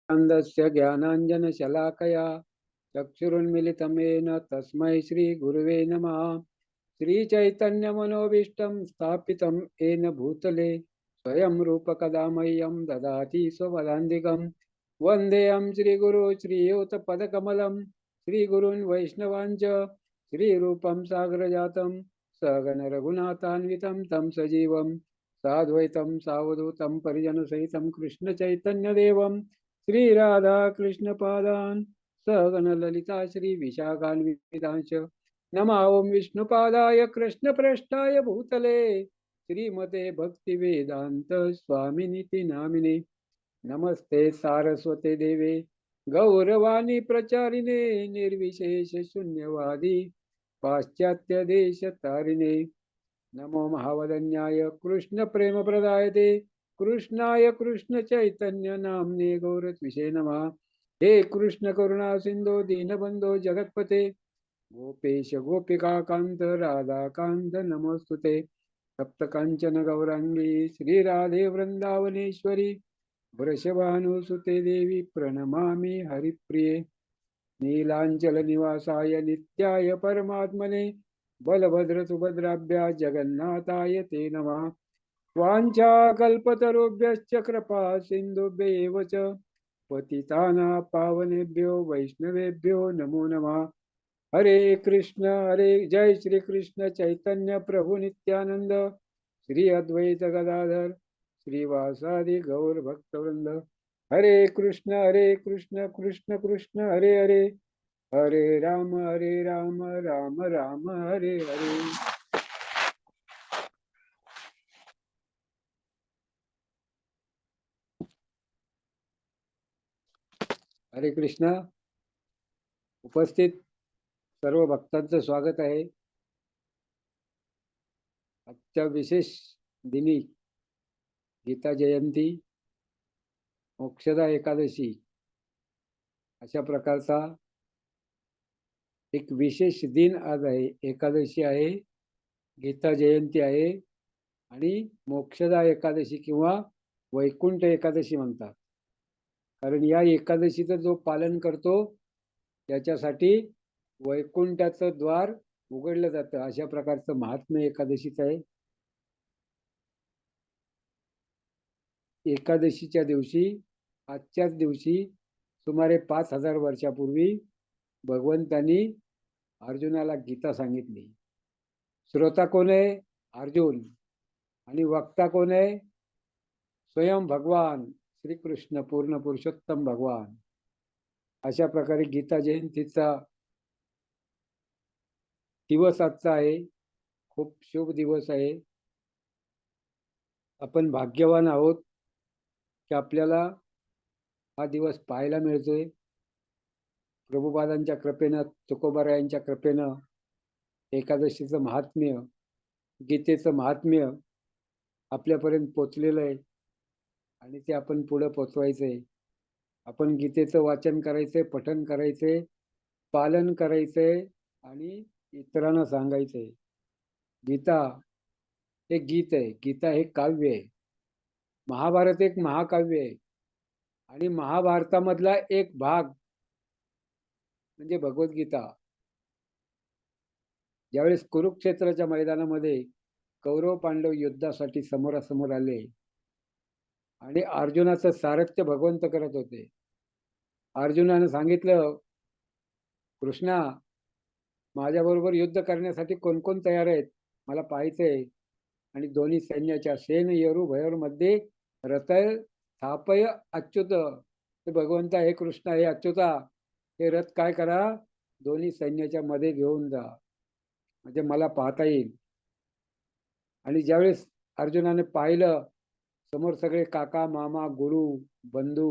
अंधस्य ज्ञानाञ्जनशलाकया चक्षुरुन्मिलितं येन तस्मै श्रीगुरुवे नमः। श्रीचैतन्यमनोभीष्टं स्थापितं येन भूतले स्वयं रूपकदा मह्यं ददाति स्वपदान्तिकं। वन्देऽहं श्रीगुरु श्रीयुतपदकमलं श्रीगुरून् वैष्णवांच श्रीरूपं सागरजातं सगण रघुनाथान्वितं तं सजीवं साद्वैतं सावधूतं परिजनसहितं कृष्णचैतन्यदेवं श्री राधा कृष्ण पादान सहगण ललिता श्री विशाखान्वितांश नमा ओम विष्णुपादाय कृष्णप्रेष्ठाय भूतले श्रीमते भक्तिवेदांत स्वामिनीति नामिने नमस्ते सारस्वते देवे गौरवाणी प्रचारिणे निर्विशेष शून्यवादी पाश्चात्य देश तारिणे नमो महावदन्याय कृष्ण प्रेम प्रदायते कृष्णाय कृष्ण चैतन्य नामने गौरत्विषे नमः। हे कृष्ण करुणा सिंधो दीनबंधो जगतपते गोपेश गोपिका कांत राधा कांत नमोस्तुते। सप्त कांचन गौरांगी श्री राधे वृंदावनेश्वरी वृषभानुसुते देवी प्रणमामि हरिप्रिये। नीलांचल निवासाय नित्याय परमात्मने बलभद्र सुभद्राभ्या जगन्नाथाय ते नमः। वाञ्छाकल्पतरुभ्यश्च कृपा सिन्धुभ्येव च पतितानां पावनेभ्यो वैष्णवेभ्यो नमो नमः। हरे कृष्ण हरे जय श्री कृष्ण चैतन्य प्रभु नित्यानंद श्री अद्वैत गदाधर श्रीवासादि गौर भक्तवृंद। हरे कृष्ण कृष्ण कृष्ण हरे हरे हरे राम राम राम हरे हरे। हरे कृष्ण। उपस्थित सर्व भक्तांचं स्वागत आहे। आजच्या विशेष दिनी गीता जयंती मोक्षदा एकादशी अशा प्रकारचा एक विशेष दिन आज आहे। एकादशी आहे, गीता जयंती आहे आणि मोक्षदा एकादशी किंवा वैकुंठ एकादशी म्हणतात। कारण या एकादशीचं जो पालन करतो त्याच्यासाठी वैकुंठाचं द्वार उघडलं जातं, अशा प्रकारचं महात्म्य एकादशीचं आहे। एकादशीच्या दिवशी आजच्याच दिवशी सुमारे 5000 वर्षापूर्वी भगवंतांनी अर्जुनाला गीता सांगितली। श्रोता कोण आहे? अर्जुन। आणि वक्ता कोण आहे? स्वयं भगवान श्रीकृष्ण पूर्ण पुरुषोत्तम भगवान। अशा प्रकारे गीता जयंतीचा दिवस आजचा आहे। खूप शुभ दिवस आहे। आपण भाग्यवान आहोत की आपल्याला हा दिवस पाहायला मिळतोय। प्रभुपादांच्या कृपेनं, तुकोबारायांच्या कृपेनं एकादशीचं महात्म्य, गीतेचं महात्म्य आपल्यापर्यंत पोचलेलं आहे आणि ते आपण पुढे पोचवायचंय। आपण गीतेचं वाचन करायचंय, पठण करायचंय, पालन करायचंय आणि इतरांना सांगायचंय। गीता हे गीत आहे, गीता हे काव्य आहे। महाभारत एक महाकाव्य आहे आणि महाभारतामधला एक भाग म्हणजे भगवद्गीता। ज्यावेळेस कुरुक्षेत्राच्या मैदानामध्ये कौरव पांडव युद्धासाठी समोरासमोर आले आणि अर्जुनाचं सारथ्य भगवंत करत होते। अर्जुनाने सांगितलं, कृष्णा माझ्याबरोबर युद्ध करण्यासाठी कोण कोण तयार आहेत मला पाहायचंय। आणि दोन्ही सैन्याच्या सेन यरु भयर मध्ये रथय स्थापय अच्युत, हे भगवंता हे कृष्णा हे अच्युता हे रथ काय करा, दोन्ही सैन्याच्या मध्ये घेऊन जा म्हणजे मला पाहता येईल। आणि ज्यावेळेस अर्जुनाने पाहिलं समोर सगळे काका मामा गुरु बंधू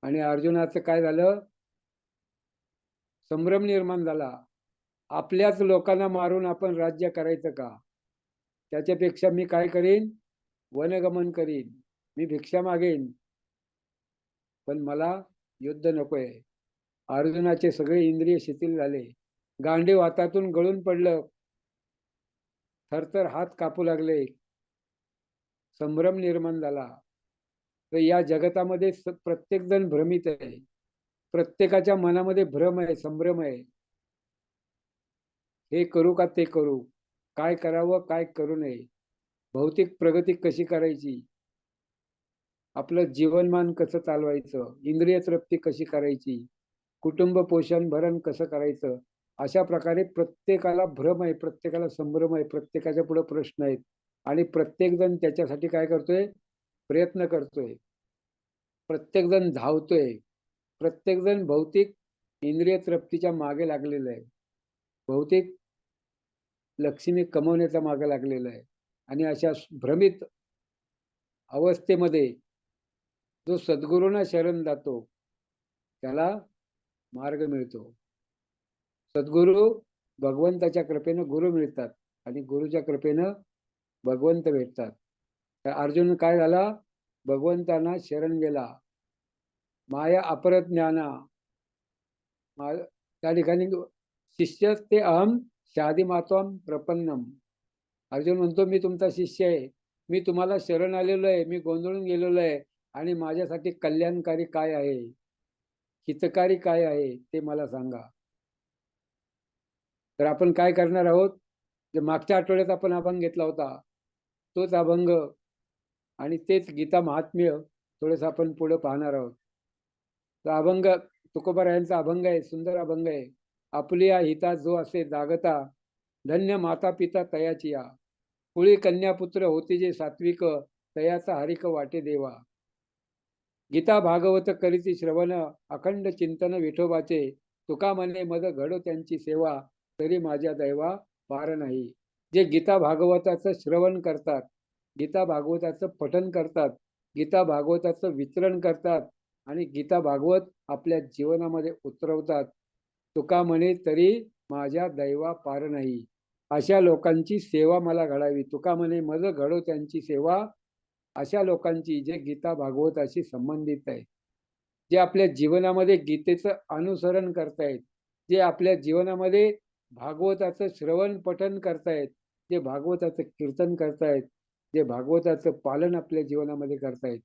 आणि अर्जुनाचं काय झालं, संभ्रम निर्माण झाला। आपल्याच लोकांना मारून आपण राज्य करायचं का? त्याच्यापेक्षा मी काय करीन, वनगमन करीन, मी भिक्षा मागेन, पण मला युद्ध नकोय। अर्जुनाचे सगळे इंद्रिय शिथिल झाले, गांडीव हातातून गळून पडलं, थरथर हात कापू लागले, संभ्रम निर्माण झाला। तर या जगतामध्ये प्रत्येक जण भ्रमित आहे. प्रत्येकाच्या मनामध्ये भ्रम आहे, संभ्रम आहे. हे करू का ते करू, काय करावं काय करू नये, भौतिक प्रगती कशी करायची, आपलं जीवनमान कसं चालवायचं, इंद्रिय तृप्ती कशी करायची, कुटुंब पोषण भरण कसं करायचं, अशा प्रकारे प्रत्येकाला भ्रम आहे, प्रत्येकाला संभ्रम आहे, प्रत्येकाच्या पुढे प्रश्न आहेत आणि प्रत्येक जण त्याच्यासाठी काय करतोय, प्रयत्न करतोय, प्रत्येक जण धावतोय, प्रत्येक जण भौतिक इंद्रिय तृप्तीच्या मागे लागलेलं आहे, भौतिक लक्ष्मी कमवण्याच्या मागे लागलेलं आहे. आणि अशा भ्रमित अवस्थेमध्ये जो सद्गुरूंना शरण जातो त्याला मार्ग मिळतो. सद्गुरू भगवंताच्या कृपेनं गुरु मिळतात आणि गुरुच्या कृपेनं भगवंत भेटतात. तर अर्जुन काय झाला, भगवंतांना शरण गेला. माया अपरज्ञाना, त्या ठिकाणी शिष्य ते अहम शादी मात्वम प्रपन्नम. अर्जुन म्हणतो मी तुमचा शिष्य आहे, मी तुम्हाला शरण आलेलो आहे, मी गोंधळून गेलेलो आहे आणि माझ्यासाठी कल्याणकारी काय आहे, हितकारी काय आहे ते मला सांगा. तर आपण काय करणार आहोत, जे मागच्या आठवड्यात आपण अभंग घेतला होता तोच अभंग आणि तेच गीता महात्म्य थोडंसं आपण पुढे पाहणार आहोत. तो अभंग तुकोबारायांचा अभंग आहे, सुंदर अभंग आहे. आपल्या हिता जो असे जागता, धन्य माता पिता तयाची या, कुळी कन्यापुत्र होती जे सात्विक, तयाचा हरिक वाटे देवा. गीता भागवत करीती श्रवण, अखंड चिंतन विठोबाचे, तुका म्हणे मद घडो त्यांची सेवा, तरी माझ्या दैवा पार नाही. जे गीता भागवताचं श्रवण करतात, गीता भागवताचं पठन करतात, गीता भागवताचं वितरण करतात आणि गीता भागवत आपल्या जीवनामध्ये उतरवतात, तुका म्हणे तरी माझ्या दैवा पार नाही. अशा लोकांची सेवा मला घडावी. तुका म्हणे मज घडो त्यांची सेवा, अशा लोकांची जे गीता भागवताशी संबंधित आहेत, जे आपल्या जीवनामध्ये गीतेचं अनुसरण करतायत, जे आपल्या जीवनामध्ये भागवताचं श्रवण पठन करतायत, जे भागवताचं कीर्तन करतायत, जे भागवताचं पालन आपल्या जीवनामध्ये करतायत.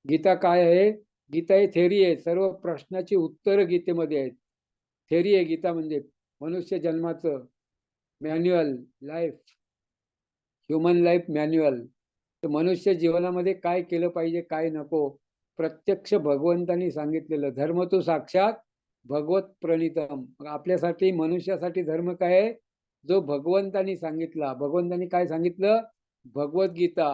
गीता काय आहे, गीता ही थेरी आहे. सर्व प्रश्नाची उत्तरं गीतेमध्ये आहेत. थेरी आहे गीता म्हणजे. मनुष्य जन्माचं manual life, human life manual. तर मनुष्य जीवनामध्ये काय केलं पाहिजे काय नको, प्रत्यक्ष भगवंतांनी सांगितलेलं. धर्म तो साक्षात भगवत प्रणितम. आपल्यासाठी मनुष्यासाठी धर्म काय आहे, जो भगवंतांनी सांगितला. भगवंतांनी काय सांगितलं, भगवद्गीता.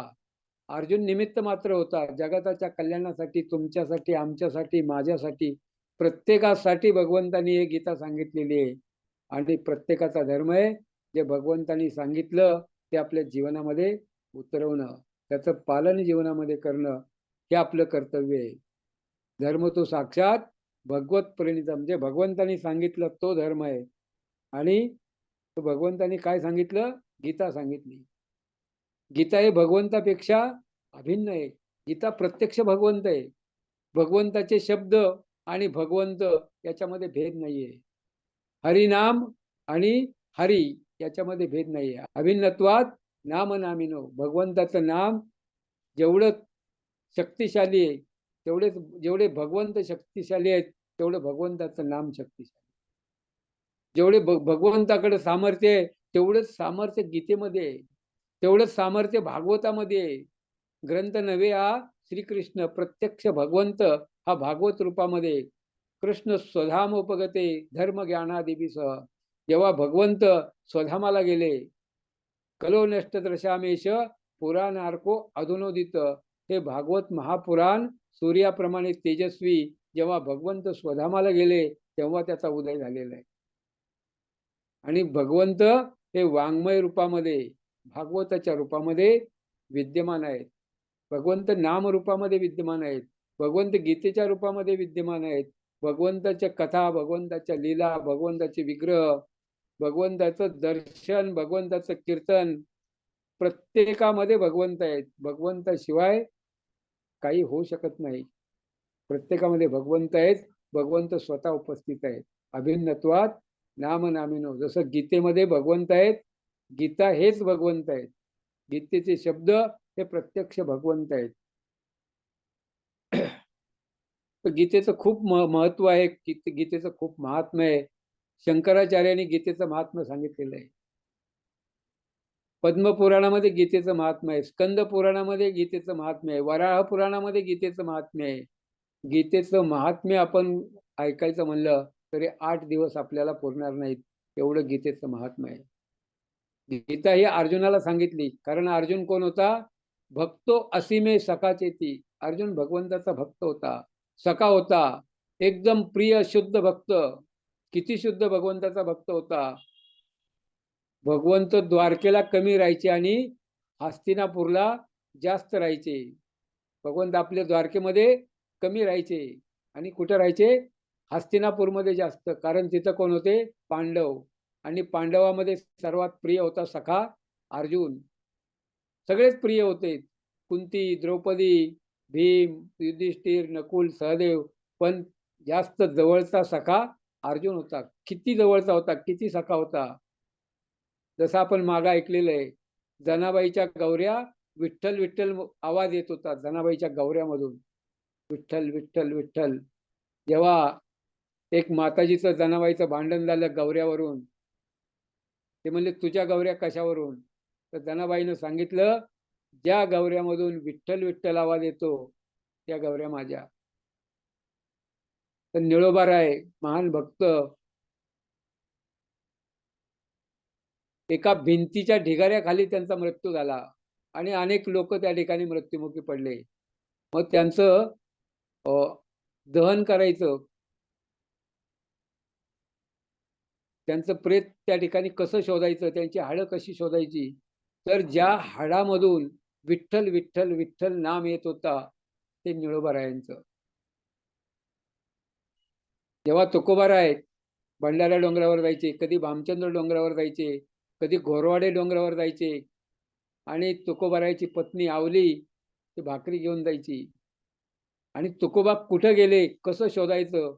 अर्जुन निमित्त मात्र होता. जगताच्या कल्याणासाठी, तुमच्यासाठी, आमच्यासाठी, माझ्यासाठी, प्रत्येकासाठी भगवंतांनी हे गीता सांगितलेली आहे. आणि प्रत्येकाचा धर्म आहे जे भगवंतांनी सांगितलं ते आपल्या जीवनामध्ये उतरवणं, त्याचं पालन जीवनामध्ये करणं, हे आपलं कर्तव्य आहे. धर्म तो साक्षात भगवत प्रणित, म्हणजे भगवंतांनी सांगितलं तो धर्म आहे. आणि तो भगवंतांनी काय सांगितलं, गीता सांगितली. गीता हे भगवंतापेक्षा अभिन्न आहे. गीता प्रत्यक्ष भगवंत आहे. भगवंताचे शब्द आणि भगवंत याच्यामध्ये भेद नाहीये. हरिनाम आणि हरी याच्यामध्ये भेद नाहीये. अभिन्नत्वात नाम नामिनो. भगवंताचं नाम जेवढं शक्तिशाली आहे, जेवढे भगवंत शक्तिशाली आहेत, तेवढं भगवंताचं नाम शक्तिशाली. जेवढे भगवंताकडे सामर्थ्य आहे, तेवढंच सामर्थ्य गीतेमध्ये आहे, तेवढंच सामर्थ्य भागवतामध्ये आहे. ग्रंथ नव्हे हा श्रीकृष्ण, प्रत्यक्ष भगवंत हा भागवत रूपामध्ये. कृष्ण स्वधाम उपगते धर्म ज्ञानादिभिसह. जेव्हा भगवंत स्वधामाला गेले, कलो नष्ट दृशामेश पुराणार्को अधुनोदित. हे भागवत महापुराण सूर्याप्रमाणे तेजस्वी जेव्हा भगवंत स्वधामाला गेले तेव्हा त्याचा उदय झालेला आहे. आणि भगवंत हे वाङ्मय रूपामध्ये, भागवताच्या रूपामध्ये विद्यमान आहेत. भगवंत नाम रूपामध्ये विद्यमान आहेत. भगवंत गीतेच्या रूपामध्ये विद्यमान आहेत. भगवंताच्या कथा, भगवंताच्या लीला, भगवंताचे विग्रह, भगवंताचं दर्शन, भगवंताचं कीर्तन, प्रत्येकामध्ये भगवंत आहेत. भगवंताशिवाय काही होऊ शकत नाही. प्रत्येकामध्ये भगवंत आहेत. भगवंत स्वतः उपस्थित आहेत. अभिन्नत्वात नाम नामिनो. जसं गीतेमध्ये भगवंत आहेत, गीता हेच भगवंत आहेत. गीतेचे शब्द हे प्रत्यक्ष भगवंत आहेत. तर गीतेचं खूप महत्व आहे, गीतेचं खूप महात्म्य आहे. शंकराचार्यांनी गीतेचं महात्म्य सांगितलेलं आहे. पद्मपुराणामध्ये गीतेचं महात्म्य आहे, स्कंद पुराणामध्ये गीतेचं महात्म्य आहे, वराह पुराणामध्ये गीतेचं महात्म्य आहे. गीतेचं महात्म्य आपण ऐकायचं म्हणलं तरी 8 दिवस आपल्याला पुरणार नाहीत, एवढं गीतेचं महात्म्य आहे. गीता ही अर्जुनाला सांगितली, कारण अर्जुन कोण होता? भक्तो असीमे सखाचे ती. अर्जुन भगवंताचा भक्त होता, सखा होता, एकदम प्रिय शुद्ध भक्त. किती शुद्ध भगवंताचा भक्त होता. भगवंत द्वारकेला कमी राहायचे आणि हस्तिनापूरला जास्त राहायचे. भगवंत आपल्या द्वारकेमध्ये कमी राहायचे आणि कुठे राहायचे? हस्तिनापूरमध्ये जास्त. कारण तिथं कोण होते? पांडव. आणि पांडवामध्ये सर्वात प्रिय होता सखा अर्जुन. सगळेच प्रिय होते, कुंती, द्रौपदी, भीम, युधिष्ठिर, नकुल, सहदेव. पण जास्त जवळचा सखा अर्जुन होता. किती जवळचा होता, किती सखा होता. जसं आपण मागं ऐकलेलं आहे, जनाबाईच्या गौऱ्या विठ्ठल विठ्ठल आवाज येत होता जनाबाईच्या गौऱ्यामधून. विठ्ठल विठ्ठल विठ्ठल. जेव्हा एक माताजीचं जनाबाईचं भांडण झालं गौऱ्यावरून, ते म्हणले तुझ्या गौऱ्या कशावरून? तर जनाबाईनं सांगितलं, ज्या गौऱ्यामधून विठ्ठल विठ्ठल आवाज येतो त्या गौऱ्या माझ्या. तर निळोबाराय महान भक्त एका भिंतीच्या ढिगाऱ्याखाली त्यांचा मृत्यू झाला आणि अनेक लोक त्या ठिकाणी मृत्युमुखी पडले. मग त्यांचं दहन करायचं, त्यांचं प्रेत त्या ठिकाणी कसं शोधायचं, त्यांची हाडं कशी शोधायची? तर ज्या हाडामधून विठ्ठल विठ्ठल विठ्ठल नाम येत होता ते निळोबारायांचं. जेव्हा तुकोबाराय भंडारा डोंगरावर जायचे, कधी भामचंद्र डोंगरावर जायचे, कधी घोरवाडे डोंगरावर जायचे आणि तुकोबारायची पत्नी आवली ती भाकरी घेऊन जायची. आणि तुकोबा कुठं गेले, कसं शोधायचं?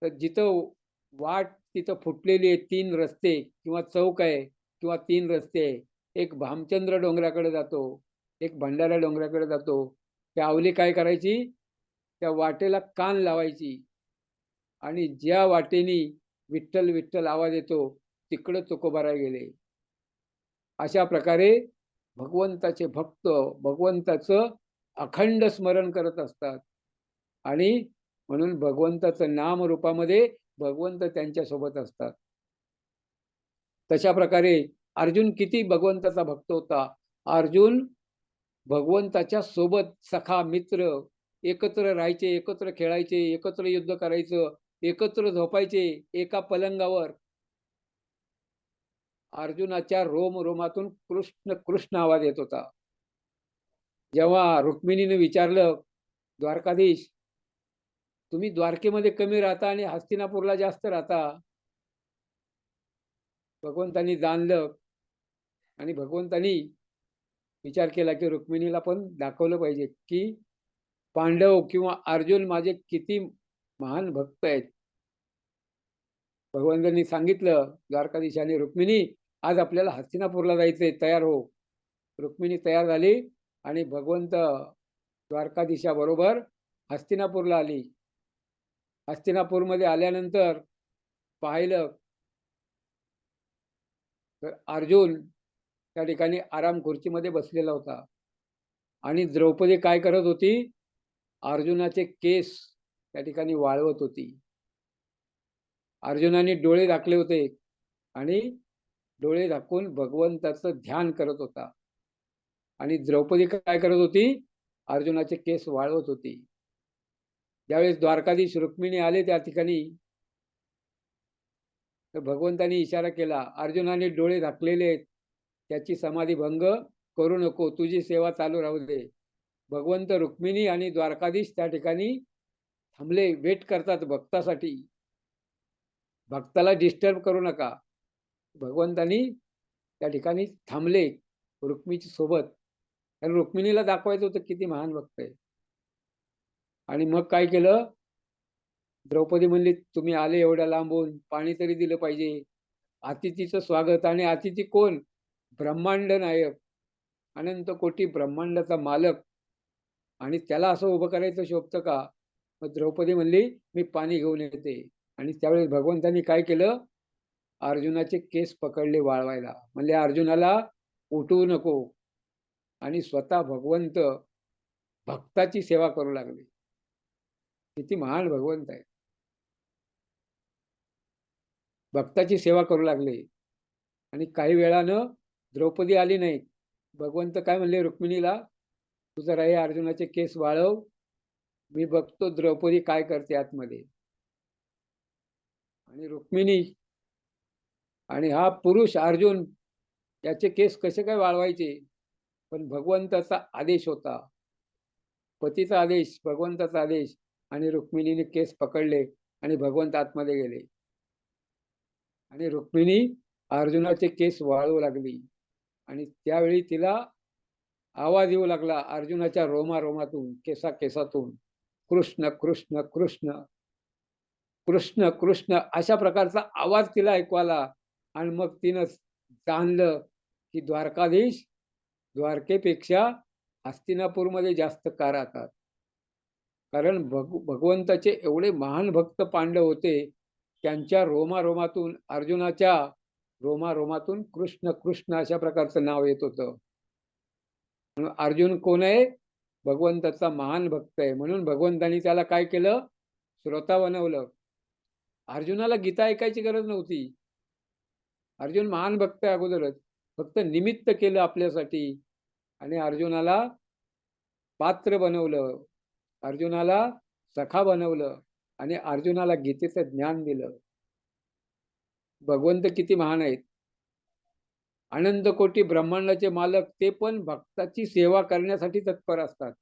तर जिथं वाट तिथं फुटलेली आहे, 3 रस्ते किंवा चौक आहे किंवा 3 रस्ते आहे. एक भामचंद्र डोंगराकडे जातो, एक भंडारा डोंगराकडे जातो. त्या आवली काय करायची? त्या वाटेला कान लावायची आणि ज्या वाटेनी विठ्ठल विठ्ठल आवाज येतो तिकडं तुकोबाराय गेले. अशा प्रकारे भगवंताचे भक्त भगवंताचं अखंड स्मरण करत असतात आणि म्हणून भगवंताचं नाम रूपामध्ये भगवंत त्यांच्या सोबत असतात. तशा प्रकारे अर्जुन किती भगवंताचा भक्त होता. अर्जुन भगवंताच्या सोबत सखा मित्र, एकत्र राहायचे, एकत्र खेळायचे, एकत्र युद्ध करायचं, एकत्र झोपायचे एका पलंगावर. अर्जुनाच्या रोम रोमातून कृष्ण कृष्ण आवाज येत होता. जेव्हा रुक्मिणीने विचारलं, द्वारकाधीश तुम्ही द्वारकेमध्ये कमी राहता आणि हस्तिनापूरला जास्त राहता. भगवंतांनी जाणलं आणि भगवंतांनी विचार केला की रुक्मिणीला पण दाखवलं पाहिजे की पांडव किंवा अर्जुन माझे किती महान भक्त आहेत. भगवंतांनी सांगितलं द्वारकाधीशाने, रुक्मिणी आज आपल्याला हस्तिनापूरला जायचंय, तयार हो. रुक्मिणी तयार झाली आणि भगवंत द्वारकाधीशाबरोबर हस्तिनापूरला आली. हस्तिनापूरमध्ये आल्यानंतर पाहिलं तर अर्जुन त्या ठिकाणी आराम खुर्चीमध्ये बसलेला होता आणि द्रौपदी काय करत होती? अर्जुनाचे केस त्या ठिकाणी वाळवत होती. अर्जुनाने डोळे झाकले होते आणि डोळे झाकून भगवंताचं ध्यान करत होता आणि द्रौपदी काय करत होती? अर्जुनाचे केस वाळवत होती. ज्यावेळेस द्वारकाधीश रुक्मिणी आले त्या ठिकाणी तर भगवंतानी इशारा केला, अर्जुनाने डोळे झाकलेले आहेत, त्याची समाधी भंग करू नको, तुझी सेवा चालू राहू दे. भगवंत रुक्मिणी आणि द्वारकाधीश त्या ठिकाणी थांबले, वेट करतात भक्तासाठी. भक्ताला डिस्टर्ब करू नका. भगवंतानी त्या ठिकाणी थांबले रुक्मिणीच्या सोबत, कारण रुक्मिणीला दाखवायचं होतं किती महान भक्त आहे. आणि मग काय केलं? द्रौपदी म्हणली तुम्ही आले एवढ्या लांबून, पाणी तरी दिलं पाहिजे. अतिथीचं स्वागत. आणि अतिथी कोण? ब्रह्मांड नायक, अनंत कोटी ब्रह्मांडाचा मालक आणि त्याला असं उभं करायचं शोभतं का? मग द्रौपदी म्हणली मी पाणी घेऊन येते. आणि त्यावेळेस भगवंतांनी काय केलं? अर्जुनाचे केस पकडले वाळवायला. म्हणले अर्जुनाला उठवू नको. आणि स्वतः भगवंत भक्ताची सेवा करू लागले. किती महान भगवंत आहे. भक्ताची सेवा करू लागले. आणि काही वेळानं द्रौपदी आली नाही. भगवंत काय म्हणले रुक्मिणीला, तू जरा हे अर्जुनाचे केस वाळव, मी बघतो द्रौपदी काय करते आतमध्ये. आणि रुक्मिणी आणि हा पुरुष अर्जुन याचे केस कसे काय वाळवायचे? पण भगवंताचा आदेश होता. पतीचा आदेश, भगवंताचा आदेश. आणि रुक्मिणीने केस पकडले आणि भगवंत आतमध्ये गेले. आणि रुक्मिणी अर्जुनाचे केस वाळवू लागली. आणि त्यावेळी तिला आवाज येऊ लागला अर्जुनाच्या रोमारोमातून, केसा केसातून, कृष्ण कृष्ण कृष्ण कृष्ण कृष्ण अशा प्रकारचा आवाज तिला ऐकू आला. आणि मग तिनं जाणलं की द्वारकाधीश द्वारकेपेक्षा हस्तिनापूरमध्ये जास्त का राहतात. कारण भगवंताचे एवढे महान भक्त पांडव होते. त्यांच्या रोमारोमातून, अर्जुनाच्या रोमारोमातून कृष्ण कृष्ण अशा प्रकारचं नाव येत होतं. म्हणून अर्जुन कोण आहे? भगवंताचा महान भक्त आहे. म्हणून भगवंतांनी त्याला काय केलं? श्रोता बनवलं. अर्जुनाला गीता ऐकायची गरज नव्हती. अर्जुन महान भक्त आहे अगोदरच. फक्त निमित्त केलं आपल्यासाठी. आणि अर्जुनाला पात्र बनवलं, अर्जुनाला सखा बनवलं आणि अर्जुनाला गीतेचं ज्ञान दिलं. भगवंत किती महान आहेत. अनंत कोटी ब्रह्मांडाचे मालक ते पण भक्ताची सेवा करण्यासाठी तत्पर असतात.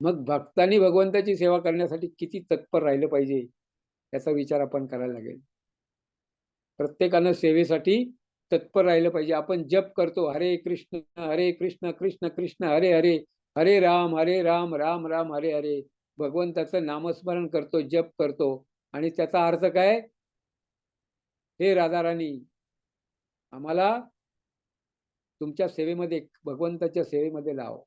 मग भक्तांनी भगवंताची सेवा करण्यासाठी किती तत्पर राहिलं पाहिजे याचा विचार आपण करायला लागेल. प्रत्येकानं सेवेसाठी तत्पर राहिलं पाहिजे. आपण जप करतो हरे कृष्ण कृष्ण कृष्ण हरे हरे, हरे राम राम राम हरे हरे. भगवंताचं नामस्मरण करतो, जप करतो. आणि त्याचा अर्थ काय? हे राधाराणी, आम्हाला तुमच्या सेवेमध्ये, भगवंताच्या सेवेमध्ये लावा,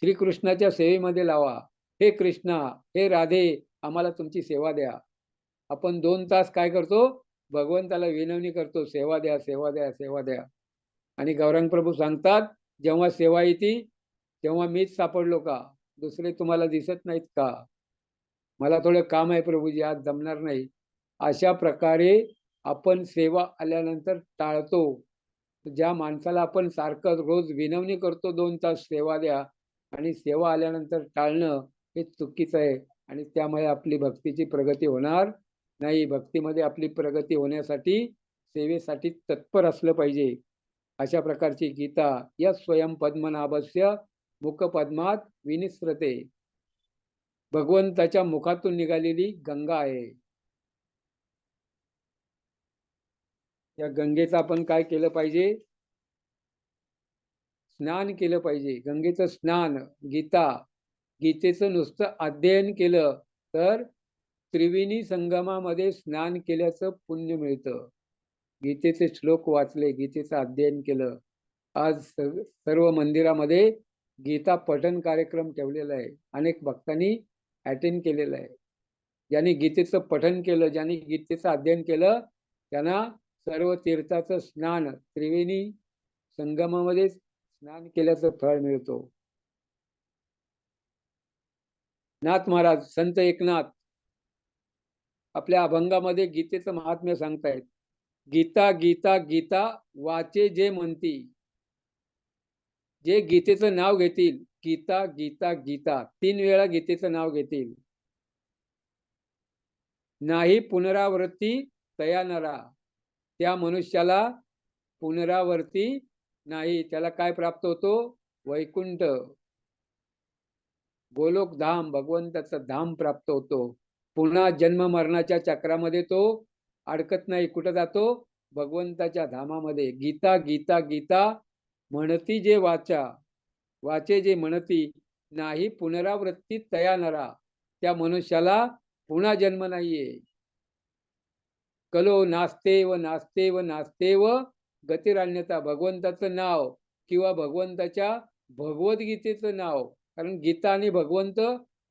श्रीकृष्णाच्या सेवेमध्ये लावा. हे कृष्णा, हे राधे, आम्हाला तुमची सेवा द्या. आपण 2 तास काय करतो? भगवंताला विनवणी करतो, सेवा द्या, सेवा द्या, सेवा द्या. आणि गौरांग प्रभू सांगतात, जेव्हा सेवा येते तेव्हा मीच सापडलो का? दुसरे तुम्हाला दिसत नाहीत का? मला थोडं काम आहे प्रभूजी, आज जमणार नाही. अशा प्रकारे आपण सेवा आल्यानंतर टाळतो. ज्या माणसाला आपण सारखं रोज विनवणी करतो 2 तास सेवा द्या, आणि सेवा आल्यानंतर टाळणं हे चुकीचं आहे. आणि त्यामुळे आपली भक्तीची प्रगती होणार नाही. भक्तीमध्ये आपली प्रगती होण्यासाठी सेवेसाठी तत्पर असलं पाहिजे. अशा प्रकारची गीता या स्वयं पद्मनाभस्य मुखपद्मात विनिसृते, भगवंताच्या मुखातून निघालेली गंगा आहे. या गंगेचं आपण काय केलं पाहिजे? स्नान केलं पाहिजे. गंगेचं स्नान, गीता, गीतेचं नुसतं अध्ययन केलं तर त्रिवेणी संगमामध्ये स्नान केल्याचं पुण्य मिळतं. गीतेचे श्लोक वाचले, गीतेचं अध्ययन केलं. आज सर्व मंदिरामध्ये गीता पठण कार्यक्रम ठेवलेला आहे. अनेक भक्तांनी अटेंड केलेला आहे. ज्यांनी गीतेचं पठण केलं, ज्यांनी गीतेचं अध्ययन केलं, त्यांना सर्व तीर्थाचं स्नान, त्रिवेणी संगमामध्ये स्नान केल्याचं फळ मिळतो. नाथ महाराज, संत एकनाथ आपल्या अभंगामध्ये गीतेचं महात्म्य सांगतायत. गीता गीता गीता वाचे जे म्हणती, जे गीतेचं नाव घेतील, गीता गीता गीता 3 वेळा गीतेचं नाव घेतील, नाही पुनरावृत्ती तया नरा, त्या मनुष्याला पुनरावृत्ती नाही. त्याला काय प्राप्त होतो? वैकुंठ, गोलोक धाम, भगवंताचं धाम प्राप्त होतो. पुन्हा जन्म मरणाच्या चक्रामध्ये तो अडकत नाही. कुठं जातो? भगवंताच्या धामामध्ये. गीता गीता गीता म्हणती जे वाचा, वाचे जे म्हणती, नाही पुनरावृत्ती तया नरा, त्या मनुष्याला पुन्हा जन्म नाहीये. कलो नास्ते व नास्ते व नास्ते व गतिरान्यता. भगवंताचं नाव किंवा भगवंताच्या भगवद्गीतेचं नाव, कारण गीता आणि भगवंत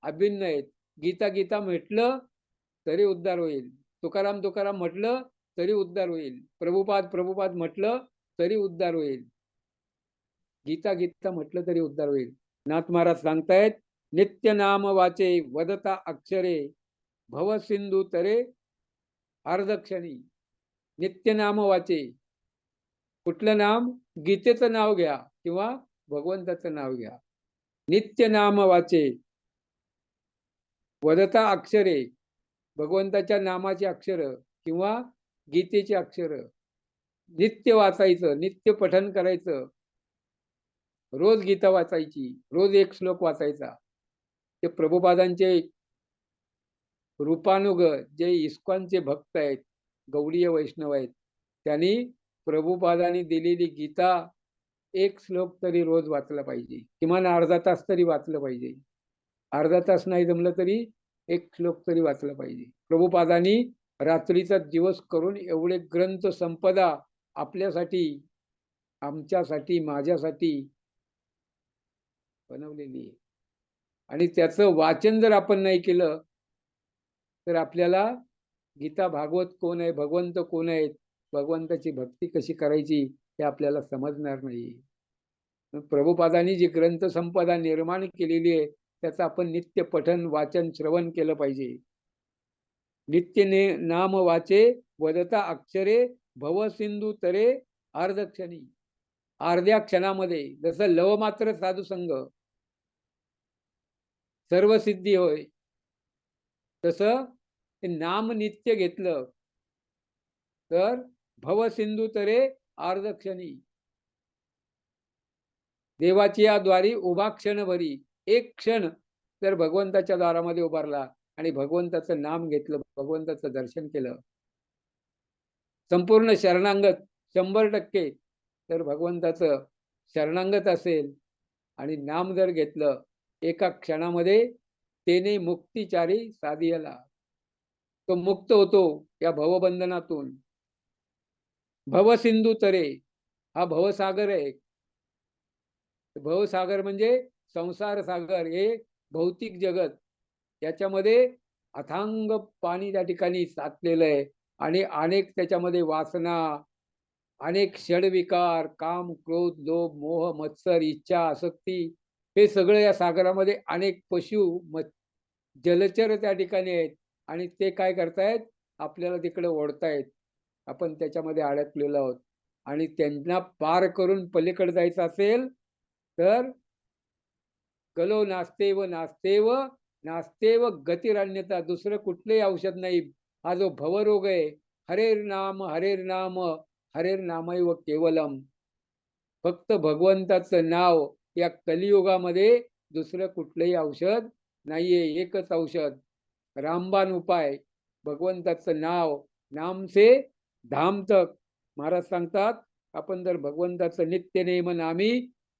अभिन्न आहेत. गीता गीता म्हटलं तरी उद्धार होईल, तुकाराम तुकाराम म्हटलं तरी उद्धार होईल, प्रभुपाद प्रभुपाद म्हटलं तरी उद्धार होईल, गीता गीता म्हटलं तरी उद्धार होईल. नाथ महाराज सांगतायत, नित्य नाम वाचे वदता अक्षरे भव सिंधू तरे अर्धक्षणी. नित्य नाम वाचे, कुठलं नाम? गीतेचं नाव घ्या किंवा भगवंताचं नाव घ्या. नित्य नाम वाचे वदता अक्षरे, भगवंताच्या नामाची अक्षर किंवा गीतेची अक्षर नित्य वाचायचं, नित्य पठन करायचं. रोज गीता वाचायची, रोज एक श्लोक वाचायचा. ते प्रभुपादांचे रूपानुग जे इस्कॉनचे भक्त आहेत, गौडीय वैष्णव आहेत, त्यांनी प्रभुपादांनी दिलेली गीता एक श्लोक तरी रोज वाचला पाहिजे, किमान अर्धा तास तरी वाचलं पाहिजे. अर्धा तास नाही जमलं तरी एक श्लोक तरी वाचला पाहिजे. प्रभुपादांनी रात्रीचा दिवस करून एवढे ग्रंथ संपदा आपल्यासाठी, आमच्यासाठी, माझ्यासाठी बनवलेली आहे. आणि त्याचं वाचन जर आपण नाही केलं तर आपल्याला गीता भागवत कोण आहे, भगवंत कोण आहेत, भगवंताची भक्ती कशी करायची हे आपल्याला समजणार नाही. प्रभुपादांनी जी ग्रंथ संपदा निर्माण केलेली आहे त्याचं आपण नित्य पठन वाचन श्रवण केलं पाहिजे. नित्य नाम वाचे वदता अक्षरे भव सिंधू तरे अर्धक्षणी. अर्ध्या क्षणामध्ये जसं लव मात्र साधू संग सर्व सिद्धी होय, तसं नाम नित्य घेतलं तर भव सिंधू तरे अर्धक्षणी. देवाची या द्वारी उभा क्षण भरी. एक क्षण जर भगवंताच्या द्वारामध्ये उभारला आणि भगवंताचं नाम घेतलं, भगवंताचं दर्शन केलं, संपूर्ण शरणांगत 100% तर भगवंताचं शरणांगत असेल आणि नाम जर घेतलं एका क्षणामध्ये, तेने मुक्तिचारी साधियला, तो मुक्त होतो या भवबंधनातून. भवसिंधू तरे, हा भवसागर आहे. भवसागर म्हणजे संसार सागर, हे भौतिक जगत, याच्यामध्ये अथांग पाणी त्या ठिकाणी साचलेलं आहे आणि अनेक त्याच्यामध्ये वासना, अनेक षडविकार, काम क्रोध लोभ मोह मत्सर इच्छा आसक्ती, हे सगळं या सागरामध्ये अनेक पशु जलचर त्या ठिकाणी आहेत आणि ते काय करतायत, आपल्याला तिकडे ओढतायत. आपण त्याच्यामध्ये अडकलेलो आहोत आणि त्यांना पार करून पलीकडे जायचं असेल तर कलो नास्तेव नास्तेव नास्तेव गतिरण्यता, दुसरं कुठलंही औषध नाही. हा जो भवरोग आहे, हरेर नाम हरेर नामैव केवलम, फक्त भगवंताचं नाव या कलियुगामध्ये दुसरं कुठलंही औषध नाहीये. एकच औषध, रामबाण उपाय, भगवंताचं नाव. नाम से धाम तक. महाराज सांगतात, आपण जर भगवंताचं नित्य नेम नामी,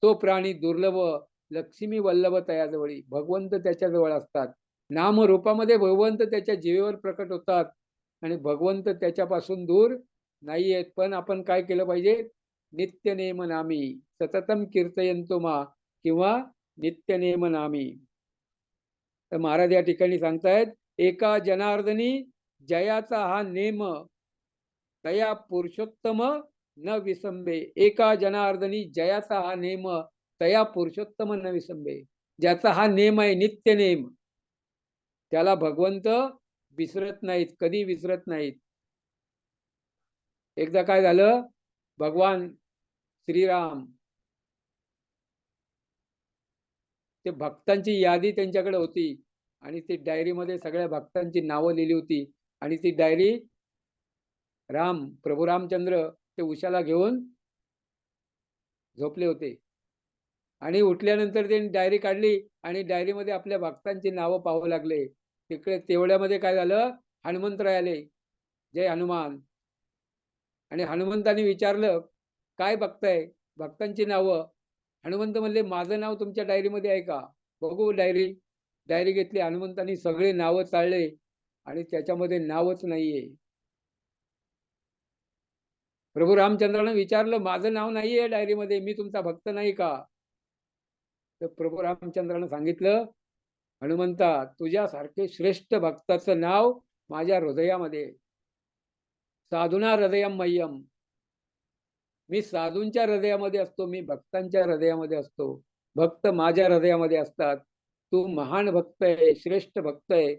तो प्राणी दुर्लभ लक्ष्मी वल्लभ तयाजवळी. भगवंत त्याच्याजवळ असतात. नाम रूपामध्ये भगवंत त्याच्या जीवेवर प्रकट होतात आणि भगवंत त्याच्यापासून दूर नाही आहेत. पण आपण काय केलं पाहिजे, नित्य नेम नामी सततम कीर्तयंतो मा किंवा नित्य नेम नामी. तर महाराज या ठिकाणी सांगतायत, एका जनार्दनी जयाचा हा नेम तया पुरुषोत्तम न विसंबे. एका जनार्दनी जयाचा हा नेम तया पुरुषोत्तम न विसंबे. ज्याचा हा नेम आहे नित्य नेम, त्याला भगवंत विसरत नाहीत, कधी विसरत नाहीत. एकदा काय झालं, भगवान श्रीराम, ते भक्तांची यादी त्यांच्याकडे होती आणि ती डायरीमध्ये सगळ्या भक्तांची नावं लिहिली होती आणि ती डायरी प्रभू रामचंद्र ते उशाला घेऊन झोपले होते आणि उठल्यानंतर त्यांनी डायरी काढली आणि डायरीमध्ये आपल्या भक्तांची नावं पाहू लागले. तिकडे तेवढ्यामध्ये काय झालं, हनुमंतराय आले, जय हनुमान. आणि हनुमंतांनी विचारलं, काय बघताय? भक्तांची नावं. हनुमंत म्हणले, माझं नाव तुमच्या डायरीमध्ये आहे का? बघू डायरी. डायरी घेतली, हनुमंतांनी सगळे नावं चाळले आणि त्याच्यामध्ये नावच नाहीये. प्रभू रामचंद्राने विचारलं, माझं नाव नाहीये डायरीमध्ये, मी तुमचा भक्त नाही का? तर प्रभू रामचंद्रानं सांगितलं, हनुमंता, तुझ्यासारखे श्रेष्ठ भक्ताचं नाव माझ्या हृदयामध्ये, साधुना हृदयम मह्यम, मी साधूंच्या हृदयामध्ये असतो, मी भक्तांच्या हृदयामध्ये असतो, भक्त माझ्या हृदयामध्ये असतात. तू महान भक्त आहे, श्रेष्ठ भक्त आहे.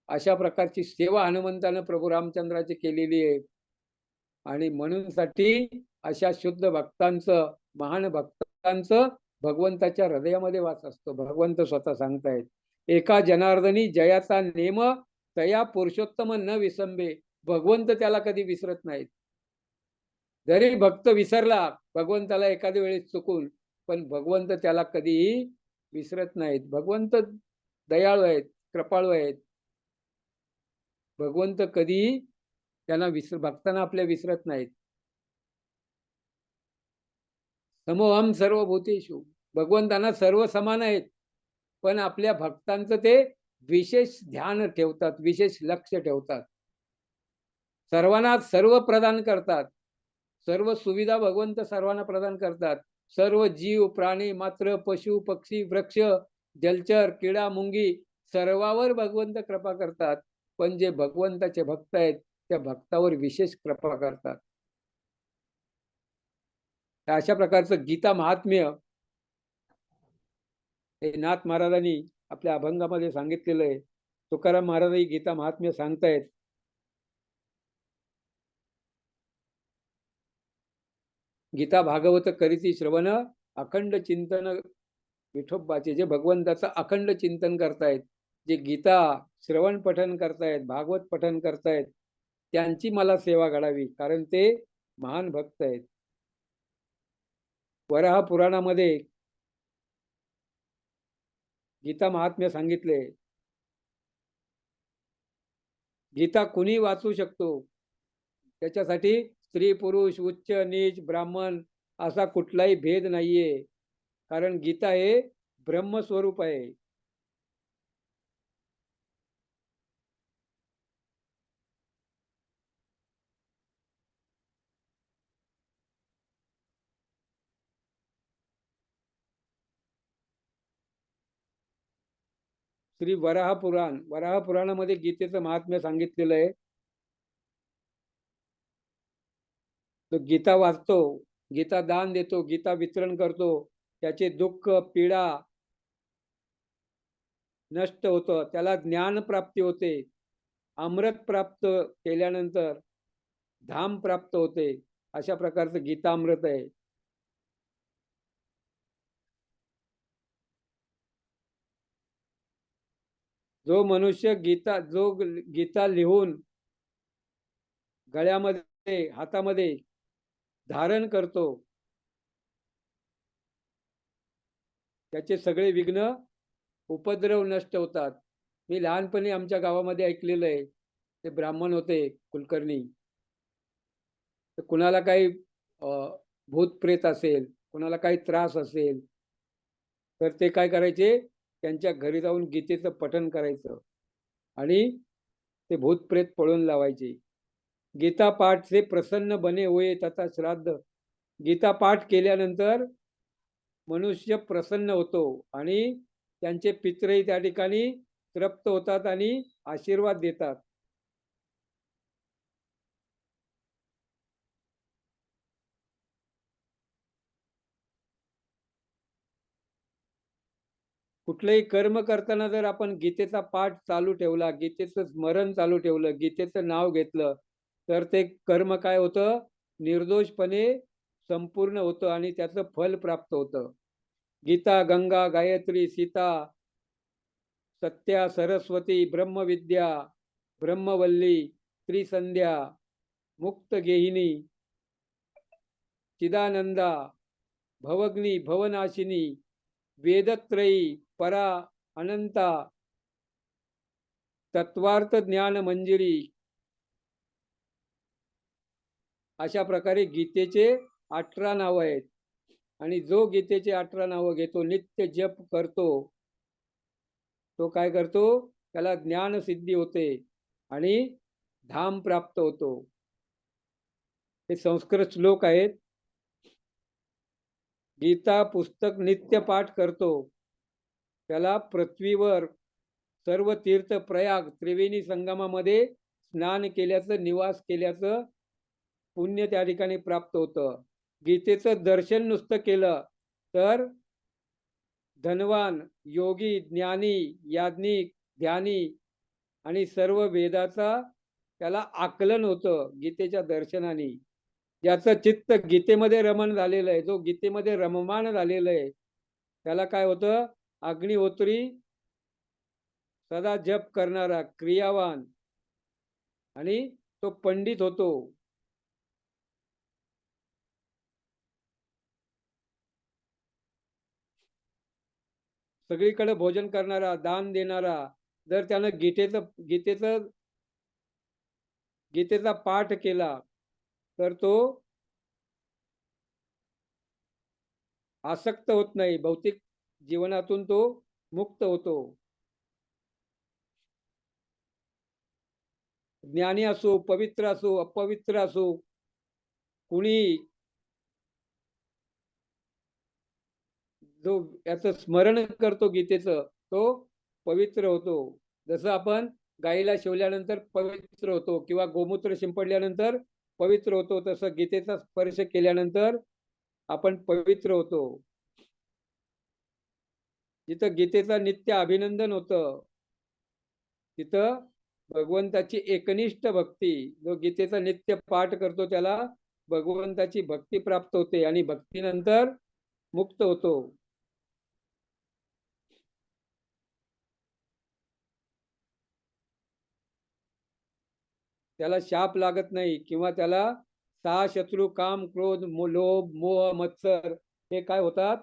अशा प्रकारची सेवा हनुमंतानं प्रभू रामचंद्राची केलेली आहे. आणि म्हणून साठी अशा शुद्ध भक्तांचं, महान भक्तांचं भगवंताच्या हृदयामध्ये वास असतो. भगवंत स्वतः सांगतायत, एका जनार्दनी जयाचा नेम, तया पुरुषोत्तम न विसंबे. भगवंत त्याला कधी विसरत नाहीत. जरी भक्त विसरला भगवंताला एखाद्या वेळेस चुकून, पण भगवंत त्याला कधीही विसरत नाहीत. भगवंत दयाळू आहेत, कृपाळू आहेत. भगवंत कधीही त्यांना भक्तांना आपल्या विसरत नाहीत. समोहम सर्वभूतेषु, भगवंतांना सर्व समान आहेत, पण आपल्या भक्तांचं ते विशेष ध्यान ठेवतात, विशेष लक्ष ठेवतात. सर्वांना सर्व प्रदान करतात, सर्व सुविधा भगवंत सर्वांना प्रदान करतात. सर्व जीव प्राणी मात्र, पशु पक्षी वृक्ष जलचर किडा मुंगी सर्वावर भगवंत कृपा करतात. पण जे भगवंताचे भक्त आहेत त्या भक्तावर विशेष कृपा करतात. अशा प्रकारचं गीता महात्म्य हे नाथ महाराजांनी आपल्या अभंगामध्ये सांगितलेलं आहे. तुकाराम महाराजही गीता महात्म्य सांगतायत. गीता भागवत करीती श्रवण, अखंड चिंतन विठोबाचे. जे भगवंताचं अखंड चिंतन करतायत, जे गीता श्रवण पठन करतायत, भागवत पठन करतायत, त्यांची मला सेवा घडावी, कारण ते महान भक्त आहेत. वराह पुराणामध्ये गीता महात्म्य सांगितले. गीता कुणी वाचू शकतो, त्याच्यासाठी स्त्री पुरुष उच्च नीच ब्राह्मण असा कुठलाही भेद नाहीये, कारण गीता हे ब्रह्मस्वरूप आहे. श्री वराह पुराण, वराह पुराणामध्ये गीतेचं महात्म्य सांगितलेलं आहे. तो गीता वाचतो, गीता दान देतो, गीता वितरण करतो, त्याचे दुःख पीडा नष्ट होतं, त्याला ज्ञान प्राप्ती होते, अमृत प्राप्त केल्यानंतर धाम प्राप्त होते. अशा प्रकारचं गीतामृत आहे. जो मनुष्य गीता लिहून गळ्यामध्ये हातामध्ये धारण करतो, त्याचे सगळे विघ्न उपद्रव नष्ट होतात. मी लहानपणी आमच्या गावामध्ये ऐकलेलं आहे. ते ब्राह्मण होते कुलकर्णी. तर कुणाला काही भूत प्रेत असेल, कुणाला काही त्रास असेल, तर ते काय करायचे, त्यांच्या घरी जाऊन गीतेचं पठण करायचं आणि ते भूत प्रेत पळून लावायचे. गीता पाठ से प्रसन्न बने होय तथा श्राद्ध. गीता पाठ केल्यानंतर मनुष्य प्रसन्न होतो आणि त्यांचे पितरही त्या ठिकाणी तृप्त होतात आणि आशीर्वाद देतात. कुठलंही कर्म करताना जर आपण गीतेचा पाठ चालू ठेवला, गीतेचं स्मरण चालू ठेवलं, गीतेचं नाव घेतलं, तर ते कर्म काय होतं, निर्दोषपणे संपूर्ण होतं आणि त्याचं फल प्राप्त होतं. गीता गंगा गायत्री सीता सत्या सरस्वती ब्रह्मविद्या ब्रह्मवल्ली त्रिसंध्या मुक्त गेहिनी चिदानंदा भवग्नी भवनाशिनी वेदत्रयी परा अनंता तत्वार्थ ज्ञान मंजिरी. अशा प्रकारे गीतेचे 18 नाव आहेत. आणि जो गीतेचे 18 नावं घेतो, नित्य जप करतो, तो काय करतो, त्याला ज्ञान सिद्धी होते आणि धाम प्राप्त होतो. हे संस्कृत श्लोक आहेत. गीता पुस्तक नित्य पाठ करतो त्याला पृथ्वीवर सर्व तीर्थ प्रयाग त्रिवेणी संगमामध्ये स्नान केल्याचं, निवास केल्याचं पुण्य त्या ठिकाणी प्राप्त होतं. गीतेचं दर्शन नुसतं केलं तर धनवान, योगी, ज्ञानी, याज्ञिक, ध्यानी आणि सर्व वेदाचा त्याला आकलन होतं गीतेच्या दर्शनाने. ज्याचं चित्त गीतेमध्ये रमण झालेलं आहे, जो गीतेमध्ये रममाण झालेलं आहे, त्याला काय होतं? अग्निहोत्री, सदा जप करणारा, क्रियावान आणि तो पंडित होतो. सगळीकडे भोजन करणारा, दान देणारा. जर त्यानं गीतेचा पाठ केला तर तो आसक्त होत नाही, भौतिक जीवनातून तो मुक्त होतो. ज्ञानी असो, पवित्र असो, अपवित्र असो, कुणी जो याचं स्मरण करतो गीतेचं तो पवित्र होतो. जसं आपण गाईला शिवल्यानंतर पवित्र होतो किंवा गोमूत्र शिंपडल्यानंतर पवित्र होतो, तसं गीतेचा स्पर्श केल्यानंतर आपण पवित्र होतो. जिथं गीतेचा नित्य अभिनंदन होतं तिथं भगवंताची एकनिष्ठ भक्ती, जो गीतेचा नित्य पाठ करतो त्याला भगवंताची भक्ती प्राप्त होते आणि भक्तीनंतर मुक्त होतो. त्याला शाप लागत नाही किंवा त्याला सहा शत्रू काम, क्रोध, लोभ, मोह, मत्सर हे काय होतात,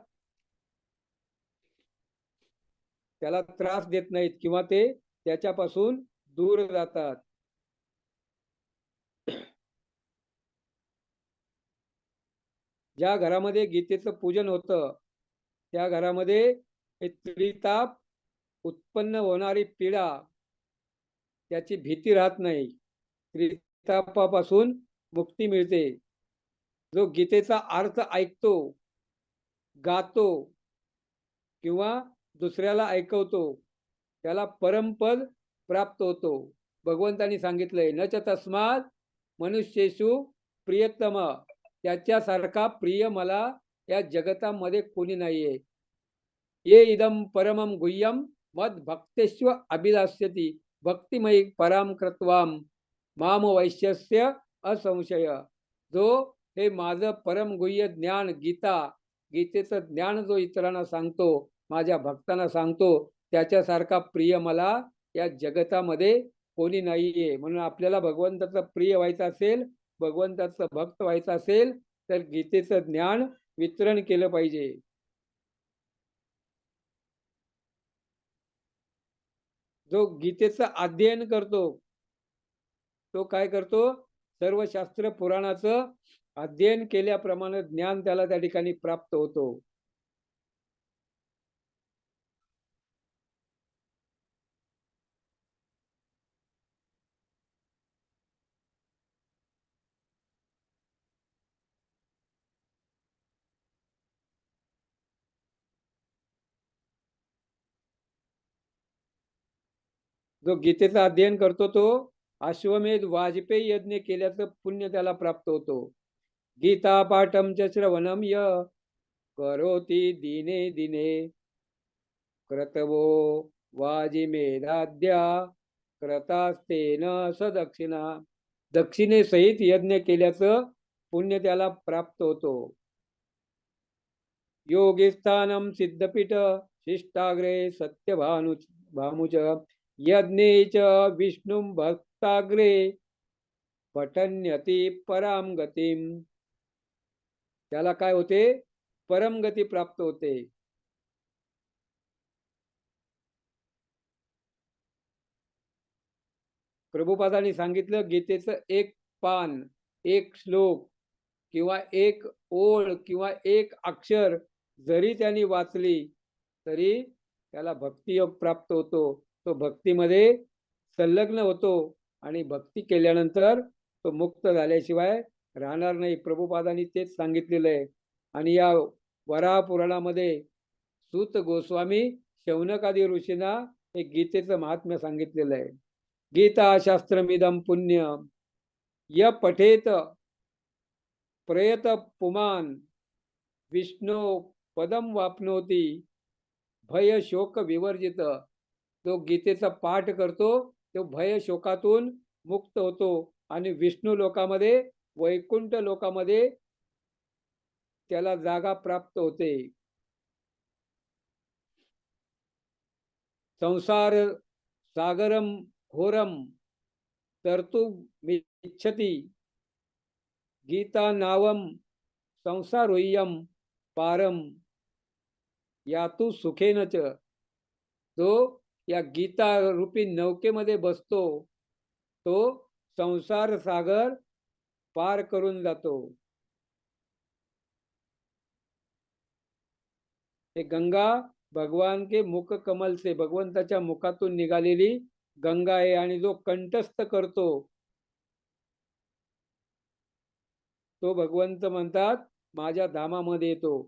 त्याला त्रास देत नाहीत किंवा ते त्याच्यापासून दूर जातात. ज्या घरामध्ये गीतेचं पूजन होतं त्या घरामध्ये त्रिताप उत्पन्न होणारी पीडा त्याची भीती राहत नाही, त्रितापापासून मुक्ती मिळते. जो गीतेचा अर्थ ऐकतो, गातो किंवा दुसऱ्याला ऐकवतो त्याला परमपद प्राप्त होतो. भगवंतांनी सांगितलंय, न च तस्मात मनुष्येषु प्रियतम, त्याच्यासारखा प्रिय मला या जगतामध्ये कोणी नाहीये. ये इदम परमम गुह्यम मद भक्तेश्व अभिलाष्यती भक्तिमयी पराम कृत्वाम माम वैश्यस्य असंशय. जो हे माझं परम गुह्य ज्ञान गीता, गीतेचं ज्ञान जो इतरांना सांगतो, माझ्या भक्तांना सांगतो, त्याच्यासारखा प्रिय मला या जगतामध्ये कोणी नाहीये. म्हणून आपल्याला भगवंताचं प्रिय व्हायचं असेल, भगवंताचं भक्त व्हायचं असेल तर गीतेचं ज्ञान वितरण केलं पाहिजे. जो गीतेचं अध्ययन करतो तो काय करतो, सर्व शास्त्र पुराणाचं अध्ययन केल्याप्रमाणे ज्ञान त्याला त्या ठिकाणी प्राप्त होतो. जो गीतेचं अध्ययन करतो तो अश्वमेध वाजपेयी यज्ञ केल्याचं पुण्य त्याला प्राप्त होतो. गीता पाठम च श्रवणम य करोती दिने दिने क्रतवो वाजिमेधाद्या क्रतास्तेन सदक्षिणा. दक्षिणेसहित यज्ञ केल्याचं पुण्य त्याला प्राप्त होतो. योगिस्थानम सिद्धपीठ शिष्टाग्रे सत्यभानु भामुच यज्ञे च विष्णु भक्ताग्रे पठन्यती पराम गतीम. त्याला काय होते, परम गती प्राप्त होते. प्रभुपादांनी सांगितलं, गीतेचं एक पान, एक श्लोक किंवा एक ओळ किंवा एक अक्षर जरी त्यांनी वाचली तरी त्याला भक्तियोग प्राप्त होतो. तो भक्तीमध्ये संलग्न होतो आणि भक्ती केल्यानंतर तो मुक्त झाल्याशिवाय राहणार नाही. प्रभुपादांनी तेच सांगितलेलं आहे. आणि या वराह पुराणामध्ये सूत गोस्वामी शौनकादी ऋषींना हे गीतेचं महात्म्य सांगितलेलं आहे. गीता शास्त्रमिदम पुण्य य पठेत प्रयत पुमान विष्णू पदम वापनोती भय शोक विवर्जित. जो गीतेचा पाठ करतो तो भय शोकातून मुक्त होतो आणि विष्णू लोकामध्ये वैकुंठ लोकामध्ये त्याला जागा प्राप्त होते. संसार सागरम घोरम तरतु मिच्छती गीता नावम संसारोय्यम पारम यातू सुखेनच. तो या गीता रूपी नौकेमध्ये बसतो तो संसार सागर पार करून जातो. हे गंगा भगवान के मुख कमल से, भगवंताच्या मुखातून निघालेली गंगा आहे आणि जो कंठस्थ करतो तो भगवंत म्हणतात माझ्या धामामध्ये येतो.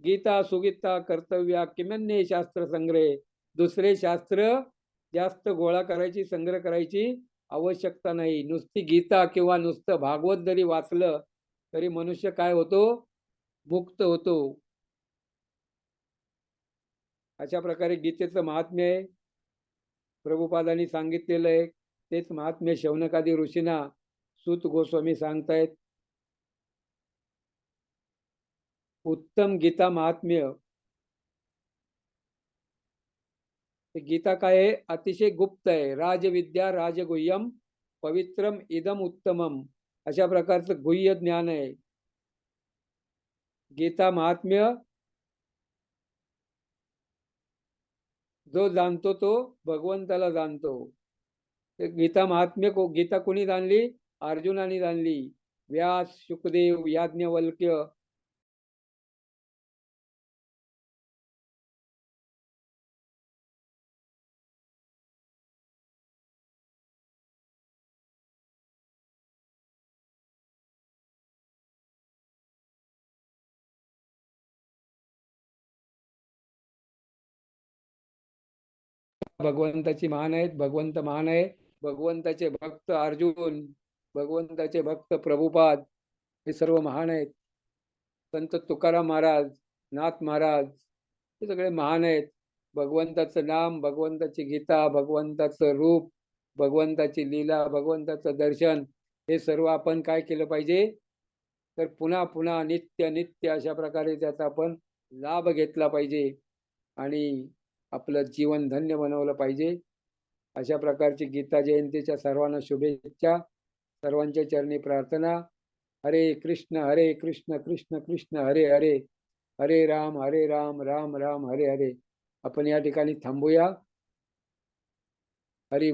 गीता सुगीता कर्तव्या किमन्ये शास्त्र संग्रह. दुसरे शास्त्र जास्त गोळा करायची संग्रह करायची आवश्यकता नाही. नुसती गीता किंवा नुसतं भागवत जरी वाचलं तरी मनुष्य काय होतो? मुक्त होतो. अशा प्रकारे गीतेचं महात्म्य आहे. प्रभुपादांनी सांगितलेलं आहे. तेच महात्म्य शौनकादी ऋषींना सूत गोस्वामी सांगतायत. उत्तम गीता महात्म्य. गीता काय आहे? अतिशय गुप्त आहे. राजविद्या राजगुह्यम पवित्रम इदम उत्तमम. अशा प्रकारचं गुह्य ज्ञान आहे. गीता महात्म्य जो जाणतो तो भगवंताला जाणतो. गीता महात्म्य गीता कोणी जाणली? अर्जुनाने जाणली. व्यास, शुकदेव, याज्ञवल्क्य भगवंताची महान आहेत. भगवंत महान आहे. भगवंताचे भक्त अर्जुन, भगवंताचे भक्त प्रभुपाद हे सर्व महान आहेत. संत तुकाराम महाराज, नाथ महाराज हे सगळे महान आहेत. भगवंताचं नाम, भगवंताची गीता, भगवंताचं रूप, भगवंताची लीला, भगवंताचं दर्शन हे सर्व आपण काय केलं पाहिजे? तर पुन्हा पुन्हा नित्य नित्य अशा प्रकारे त्याचा आपण लाभ घेतला पाहिजे आणि आपलं जीवन धन्य बनवलं पाहिजे. अशा प्रकारची गीता जयंतीच्या सर्वांना शुभेच्छा. सर्वांच्या चरणी प्रार्थना. हरे कृष्ण कृष्ण कृष्ण हरे हरे, हरे राम राम राम हरे हरे. आपण या ठिकाणी थांबूया. हरी